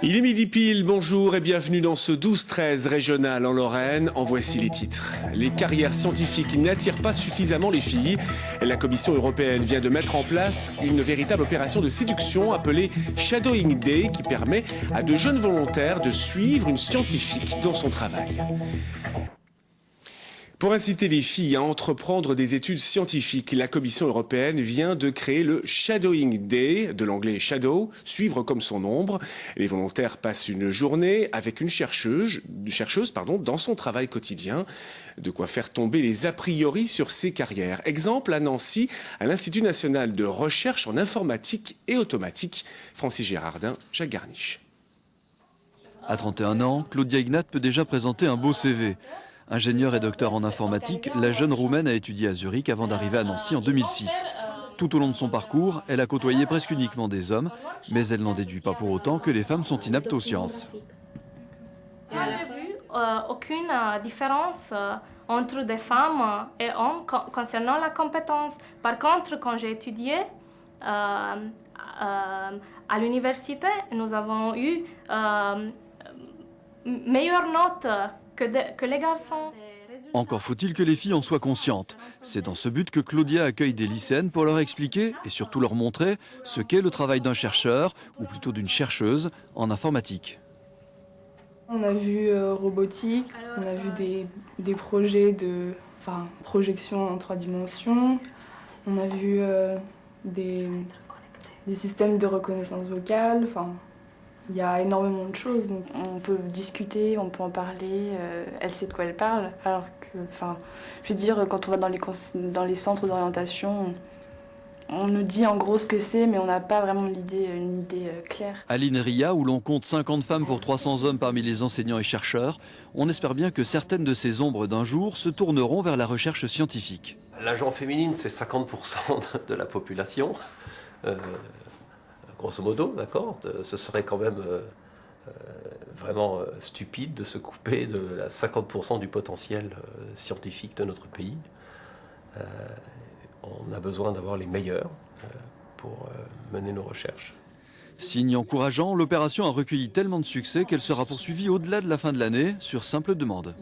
Il est midi pile, bonjour et bienvenue dans ce 12-13 régional en Lorraine. En voici les titres. Les carrières scientifiques n'attirent pas suffisamment les filles. La Commission européenne vient de mettre en place une véritable opération de séduction appelée Shadowing Day qui permet à de jeunes volontaires de suivre une scientifique dans son travail. Pour inciter les filles à entreprendre des études scientifiques, la Commission européenne vient de créer le Shadowing Day, de l'anglais shadow, suivre comme son ombre. Les volontaires passent une journée avec une chercheuse dans son travail quotidien. De quoi faire tomber les a priori sur ses carrières. Exemple à Nancy, à l'Institut national de recherche en informatique et automatique. Francis Gérardin, Jacques Garniche. À 31 ans, Claudia Ignat peut déjà présenter un beau CV. Ingénieure et docteur en informatique, la jeune Roumaine a étudié à Zurich avant d'arriver à Nancy en 2006. Tout au long de son parcours, elle a côtoyé presque uniquement des hommes, mais elle n'en déduit pas pour autant que les femmes sont inaptes aux sciences. J'ai vu aucune différence entre des femmes et hommes concernant la compétence. Par contre, quand j'ai étudié à l'université, nous avons eu meilleures notes que les garçons. Encore faut-il que les filles en soient conscientes. C'est dans ce but que Claudia accueille des lycéennes pour leur expliquer et surtout leur montrer ce qu'est le travail d'un chercheur, ou plutôt d'une chercheuse, en informatique. On a vu robotique, on a vu des projets de projection en 3 dimensions, on a vu des systèmes de reconnaissance vocale, il y a énormément de choses. Donc. On peut discuter, on peut en parler, elle sait de quoi elle parle. Alors que, je veux dire, quand on va dans les centres d'orientation, on nous dit en gros ce que c'est, mais on n'a pas vraiment une idée claire. À l'INRIA, où l'on compte 50 femmes pour 300 hommes parmi les enseignants et chercheurs, on espère bien que certaines de ces ombres d'un jour se tourneront vers la recherche scientifique. L'agent féminine, c'est 50% de la population. Grosso modo, d'accord, ce serait quand même vraiment stupide de se couper de 50% du potentiel scientifique de notre pays. On a besoin d'avoir les meilleurs pour mener nos recherches. Signe encourageant, l'opération a recueilli tellement de succès qu'elle sera poursuivie au-delà de la fin de l'année sur simple demande.